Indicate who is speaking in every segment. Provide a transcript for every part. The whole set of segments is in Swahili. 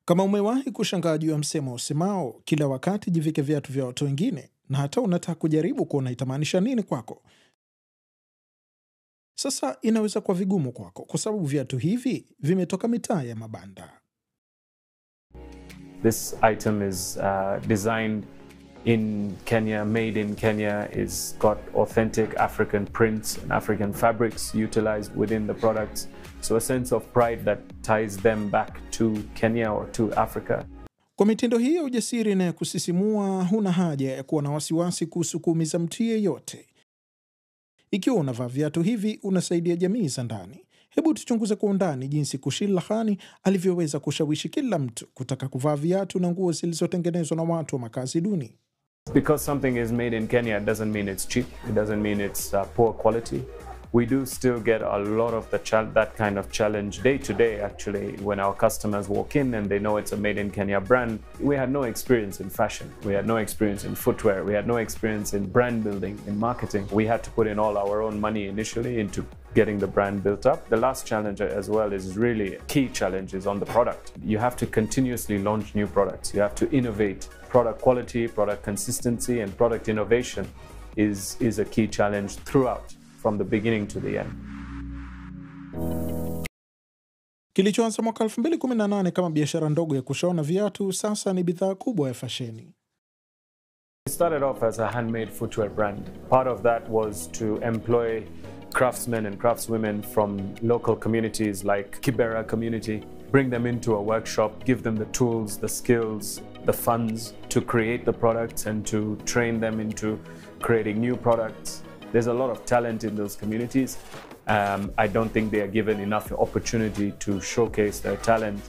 Speaker 1: Kama umewahi kushangaa juu ya msemo usemao kila wakati jivike viatu vya watu wengine, na hata unataka kujaribu kuona itamaanisha nini kwako, sasa inaweza kuwa vigumu kwako kwa sababu viatu hivi vimetoka mitaa ya mabanda.
Speaker 2: This item is designed in Kenya, made in Kenya. It's got authentic African prints and African fabrics utilized within the products. So a sense of pride that ties them back to Kenya or to Africa.
Speaker 1: Kwa mitindo hii ya ujasiri na ya kusisimua, huna haja ya kuwa na wasiwasi kuhusu kuumiza mtu yeyote. Ikiwa unavaa viatu hivi, unasaidia jamii za ndani. Hebu tuchunguze kwa undani jinsi Kushil Khani alivyoweza kushawishi kila mtu kutaka kuvaa viatu na nguo zilizotengenezwa na watu wa makazi duni.
Speaker 2: Because something is made in Kenya doesn't mean it's cheap. It doesn't mean it's poor quality. We do still get a lot of that kind of challenge day to day, actually, when our customers walk in and they know it's a made in Kenya brand. We had no experience in fashion. We had no experience in footwear. We had no experience in brand building, in marketing. We had to put in all our own money initially into getting the brand built up. The last challenge as well is really key challenges on the product. You have to continuously launch new products. You have to innovate. Product quality, product consistency, and product innovation is a key challenge throughout, from the beginning to the end.
Speaker 1: Kilichoanza mwaka 2018 kama biashara ndogo ya kushona viatu, sasa ni bidhaa kubwa ya fasheni.
Speaker 2: It started off as a handmade footwear brand. Part of that was to employ craftsmen and craftswomen from local communities like Kibera community, bring them into a workshop, give them the tools, the skills, the funds to create the products and to train them into creating new products. There's a lot of talent in those communities. I don't think they are given enough opportunity to showcase their talent.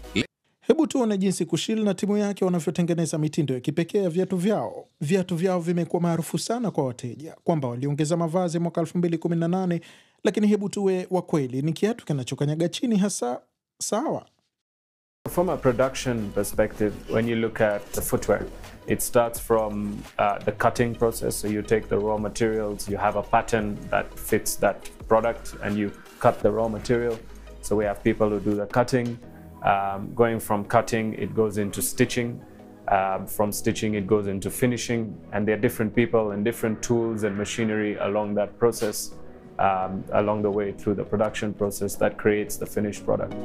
Speaker 1: Hebu tuone jinsi Kushil na timu yake wanavyotengeneza mitindo ya kipekee ya viatu vyao. Viatu vyao vimekuwa maarufu sana kwa wateja, kwamba waliongeza mavazi mwaka 2018, lakini hebu tuwe wa kweli, ni kiatu kinachokanyaga chini hasa, sawa?
Speaker 2: From a production perspective, when you look at the footwear, it starts from the cutting process. So you take the raw materials, you have a pattern that fits that product, and you cut the raw material. So we have people who do the cutting. Going from cutting, it goes into stitching. From stitching, it goes into finishing. And there are different people and different tools and machinery along that process, along the way through the production process that creates the finished product.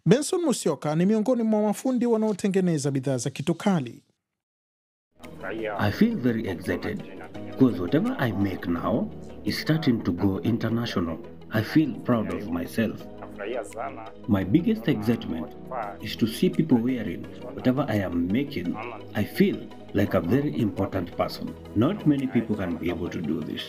Speaker 1: Benson Musyoka ni miongoni mwa mafundi wanaotengeneza bidhaa za Kitu Kali.
Speaker 3: I feel very excited because whatever I make now is starting to go international. I feel proud of myself. My biggest excitement is to see people wearing whatever I am making. I feel like a very important person. Not many people can be able to do this.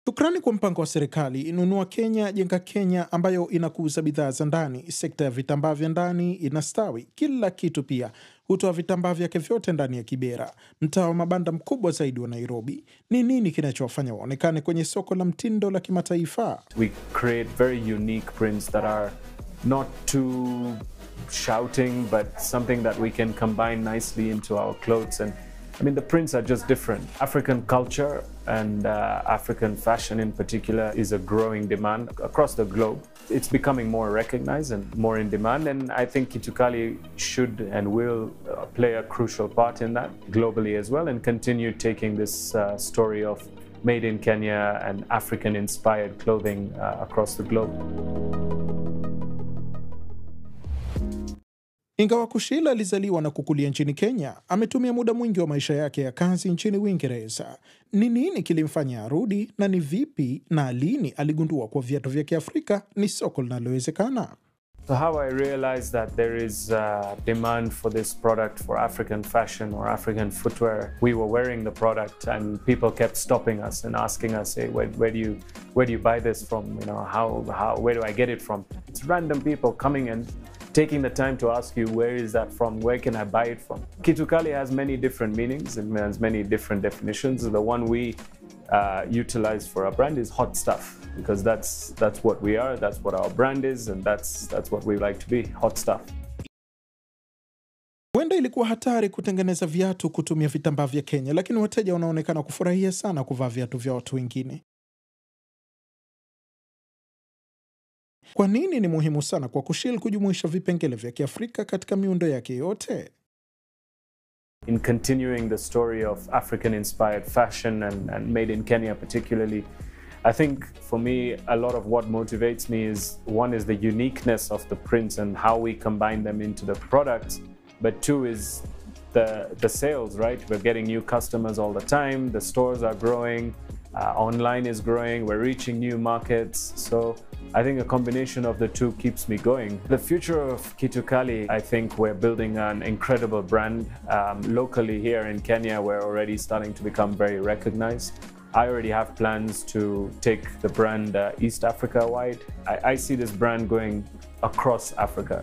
Speaker 1: Shukrani kwa mpango wa serikali Inunua Kenya, Jenga Kenya, ambayo inakuza bidhaa za ndani. Sekta ya vitambaa vya ndani inastawi. Kila kitu pia hutoa vitambaa vyake vyote ndani ya Kibera, mtaa wa mabanda mkubwa zaidi wa Nairobi. Ni nini kinachowafanya waonekane kwenye soko la mtindo la kimataifa?
Speaker 2: We create very unique prints that are not too shouting, but something that we can combine nicely into our clothes. And I mean, the prints are just different. African culture and African fashion in particular is a growing demand across the globe. It's becoming more recognized and more in demand, and I think Kitu Kali should and will play a crucial part in that globally as well, and continue taking this story of made in Kenya and African-inspired clothing across the globe.
Speaker 1: Ingawa Kushil alizaliwa na kukulia nchini Kenya, ametumia muda mwingi wa maisha yake ya kazi nchini Uingereza. Ni nini kilimfanya arudi, na ni vipi na lini aligundua kwa viatu vya Kiafrika ni soko linalowezekana?
Speaker 2: So how I realized that there is demand for this product, for African fashion or African footwear. We were wearing the product and people kept stopping us and asking us, hey, where do you buy this from? You know, where do I get it from? It's random people coming and taking the time to ask you, where is that from? Where can I buy it from? Kitu Kali has many different meanings. It has many different definitions. The one we utilize for our brand is hot stuff, because that's what we are, that's what our brand is, and that's what we like to be, hot stuff.
Speaker 1: Huenda ilikuwa hatari kutengeneza viatu kutumia vitambaa vya Kenya, lakini wateja wanaonekana kufurahia sana kuvaa viatu vya watu wengine. Kwa nini ni muhimu sana kwa Kushil kujumuisha vipengele vya Kiafrika katika miundo yake yote?
Speaker 2: In continuing the story of African-inspired fashion and made in Kenya particularly, I think for me, a lot of what motivates me is, one is the uniqueness of the prints and how we combine them into the products, but two is the sales, right? We're getting new customers all the time, the stores are growing, online is growing, we're reaching new markets. So I think a combination of the two keeps me going. The future of Kitu Kali, I think we're building an incredible brand. Locally here in Kenya, we're already starting to become very recognized. I already have plans to take the brand East Africa wide. I see this brand going across Africa.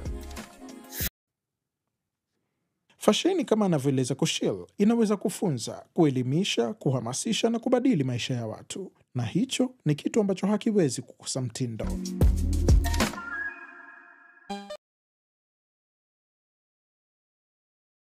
Speaker 1: Fasheni kama anavyoeleza Kushil inaweza kufunza, kuelimisha, kuhamasisha na kubadili maisha ya watu. Na hicho ni kitu ambacho hakiwezi kukosa mtindo.